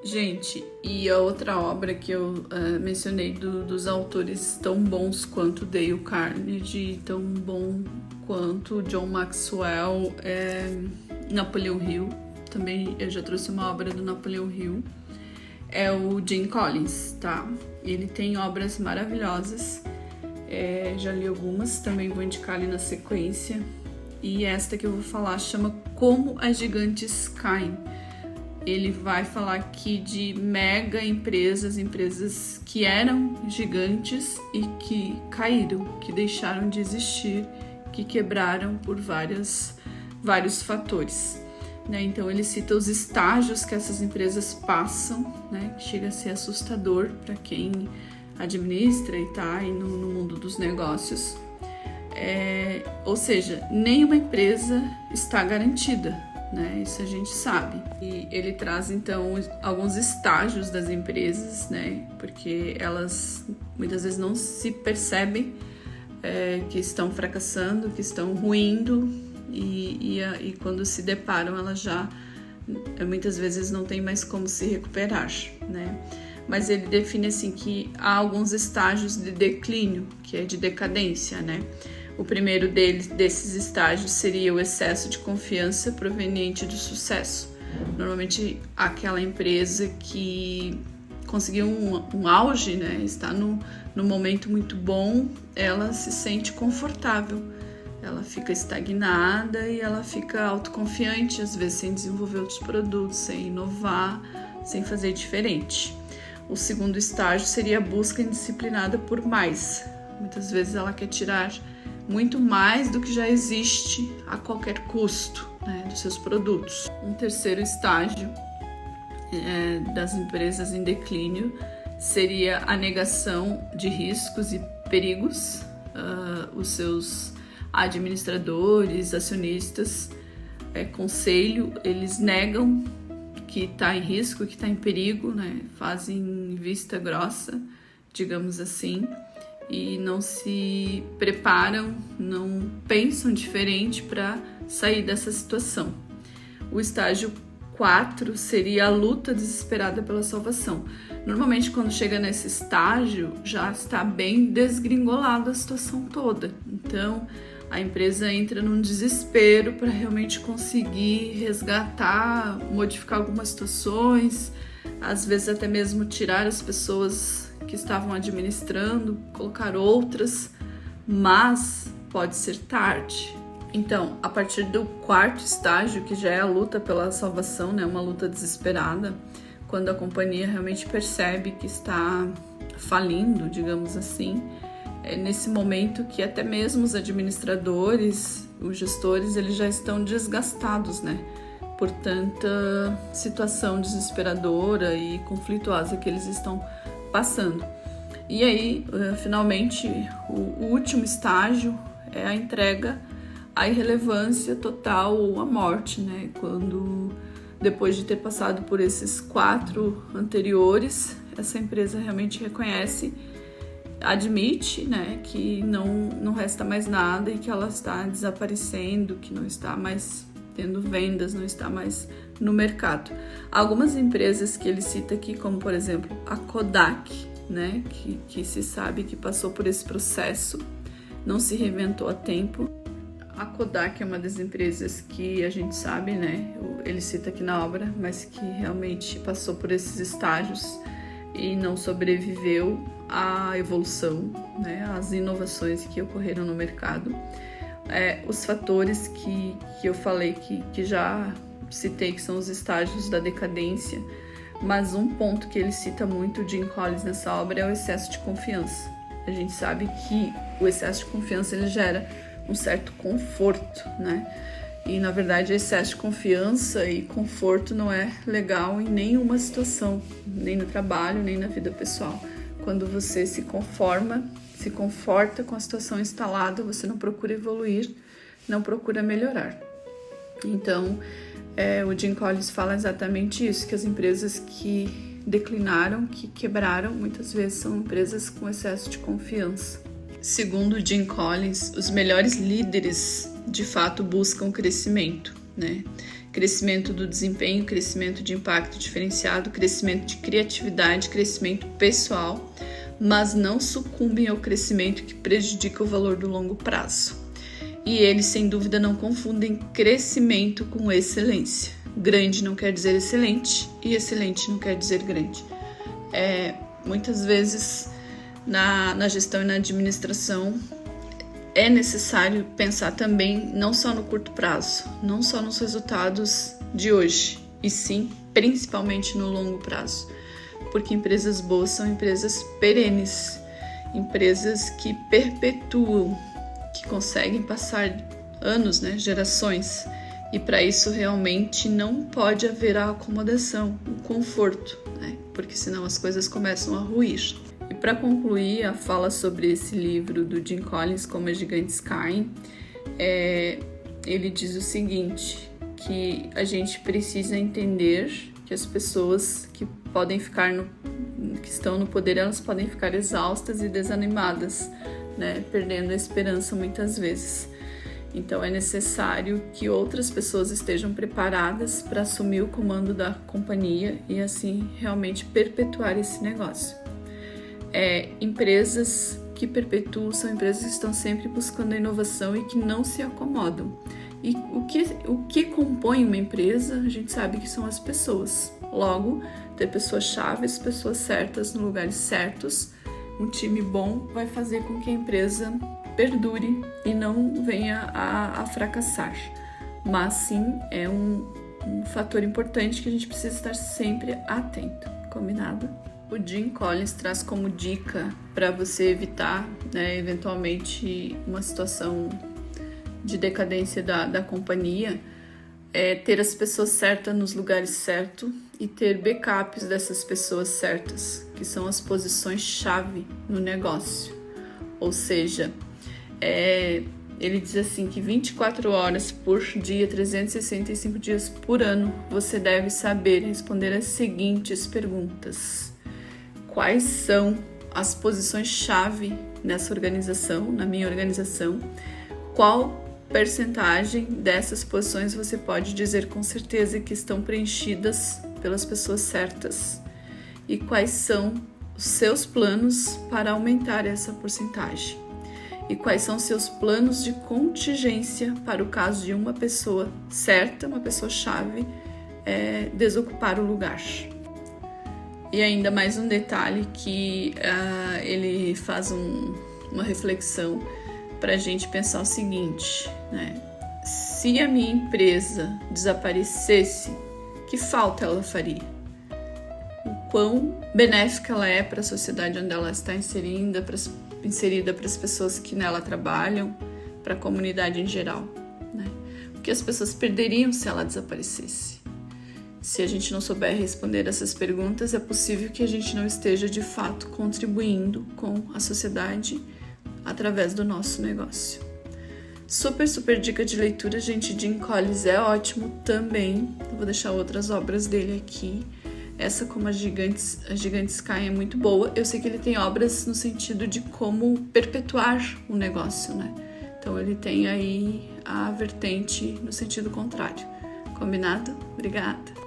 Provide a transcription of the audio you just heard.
Gente, e a outra obra que eu mencionei dos autores tão bons quanto Dale Carnegie, tão bom quanto John Maxwell, Napoleão Hill, também eu já trouxe uma obra do Napoleão Hill, é o Jim Collins, tá? Ele tem obras maravilhosas, já li algumas, também vou indicar ali na sequência, e esta que eu vou falar chama Como as Gigantes Caem. Ele vai falar aqui de mega empresas que eram gigantes e que caíram, que deixaram de existir, que quebraram por vários fatores, né? Então ele cita os estágios que essas empresas passam, né? Que chega a ser assustador para quem administra e tá aí no mundo dos negócios. Ou seja, nenhuma empresa está garantida, né? Isso a gente sabe. E ele traz então alguns estágios das empresas, né? Porque elas muitas vezes não se percebem que estão fracassando, que estão ruindo, e quando se deparam elas já muitas vezes não tem mais como se recuperar, né? Mas ele define assim que há alguns estágios de declínio, que é de decadência, né? O primeiro desses estágios seria o excesso de confiança proveniente do sucesso. Normalmente, aquela empresa que conseguiu um auge, né, está no momento muito bom, ela se sente confortável, ela fica estagnada e ela fica autoconfiante, às vezes sem desenvolver outros produtos, sem inovar, sem fazer diferente. O segundo estágio seria a busca indisciplinada por mais. Muitas vezes ela quer tirar muito mais do que já existe a qualquer custo, né, dos seus produtos. Um terceiro estágio das empresas em declínio seria a negação de riscos e perigos. Os seus administradores, acionistas, conselho, eles negam que está em risco, que está em perigo, né, fazem vista grossa, digamos assim, e não se preparam, não pensam diferente para sair dessa situação. O estágio 4 seria a luta desesperada pela salvação. Normalmente, quando chega nesse estágio, já está bem desgringolada a situação toda. Então, a empresa entra num desespero para realmente conseguir resgatar, modificar algumas situações, às vezes até mesmo tirar as pessoas que estavam administrando, colocar outras, mas pode ser tarde. Então, a partir do quarto estágio, que já é a luta pela salvação, né, uma luta desesperada, quando a companhia realmente percebe que está falindo, digamos assim, é nesse momento que até mesmo os administradores, os gestores, eles já estão desgastados, né, por tanta situação desesperadora e conflituosa que eles estão passando. E aí, finalmente, o último estágio é a entrega, a irrelevância total ou a morte, né? Quando, depois de ter passado por esses 4 anteriores, essa empresa realmente reconhece, admite, né, que não resta mais nada e que ela está desaparecendo, que não está mais tendo vendas, não está mais no mercado. Algumas empresas que ele cita aqui, como por exemplo a Kodak, né, que se sabe que passou por esse processo, não se reinventou a tempo. A Kodak é uma das empresas que a gente sabe, né, ele cita aqui na obra, mas que realmente passou por esses estágios e não sobreviveu à evolução, né, às inovações que ocorreram no mercado. Os fatores que eu falei que já citei, que são os estágios da decadência, mas um ponto que ele cita muito, o Jim Collins, nessa obra, é o excesso de confiança. A gente sabe que o excesso de confiança ele gera um certo conforto, né? E na verdade excesso de confiança e conforto não é legal em nenhuma situação, nem no trabalho, nem na vida pessoal. Quando você se conforta com a situação instalada, você não procura evoluir, não procura melhorar. Então, o Jim Collins fala exatamente isso, que as empresas que declinaram, que quebraram, muitas vezes são empresas com excesso de confiança. Segundo Jim Collins, os melhores líderes, de fato, buscam crescimento, né? crescimento do desempenho, crescimento de impacto diferenciado, crescimento de criatividade, crescimento pessoal, mas não sucumbem ao crescimento que prejudica o valor do longo prazo. E eles, sem dúvida, não confundem crescimento com excelência. Grande não quer dizer excelente e excelente não quer dizer grande. Muitas vezes, na gestão e na administração, é necessário pensar também não só no curto prazo, não só nos resultados de hoje, e sim, principalmente no longo prazo. Porque empresas boas são empresas perenes, empresas que perpetuam, que conseguem passar anos, gerações. E para isso realmente não pode haver a acomodação, o conforto, porque senão as coisas começam a ruir. E para concluir a fala sobre esse livro do Jim Collins, Como as Gigantes Caem, ele diz o seguinte, que a gente precisa entender que as pessoas que estão no poder, elas podem ficar exaustas e desanimadas, perdendo a esperança muitas vezes. Então é necessário que outras pessoas estejam preparadas para assumir o comando da companhia e assim realmente perpetuar esse negócio. Empresas que perpetuam são empresas que estão sempre buscando a inovação e que não se acomodam. E o que compõe uma empresa, a gente sabe que são as pessoas. Logo, ter pessoas chaves, pessoas certas no lugares certos, um time bom vai fazer com que a empresa perdure e não venha a fracassar. Mas sim, é um fator importante que a gente precisa estar sempre atento. Combinado? O Jim Collins traz como dica para você evitar, eventualmente, uma situação de decadência da companhia, ter as pessoas certas nos lugares certos e ter backups dessas pessoas certas, que são as posições-chave no negócio. Ou seja, ele diz assim que 24 horas por dia, 365 dias por ano, você deve saber responder as seguintes perguntas. Quais são as posições-chave nessa organização, na minha organização? Qual percentagem dessas posições você pode dizer com certeza que estão preenchidas pelas pessoas certas? E quais são os seus planos para aumentar essa porcentagem? E quais são seus planos de contingência para o caso de uma pessoa certa, uma pessoa-chave, desocupar o lugar? E ainda mais um detalhe que ele faz uma reflexão para a gente pensar o seguinte, se a minha empresa desaparecesse, que falta ela faria? O quão benéfica ela é para a sociedade onde ela está inserida para as pessoas que nela trabalham, para a comunidade em geral, O que as pessoas perderiam se ela desaparecesse? Se a gente não souber responder essas perguntas, é possível que a gente não esteja de fato contribuindo com a sociedade através do nosso negócio. Super dica de leitura, gente. Jim Collins é ótimo também. Eu vou deixar outras obras dele aqui. Essa, Como as Gigantes Caem, é muito boa. Eu sei que ele tem obras no sentido de como perpetuar o negócio, Então ele tem aí a vertente no sentido contrário. Combinado? Obrigada!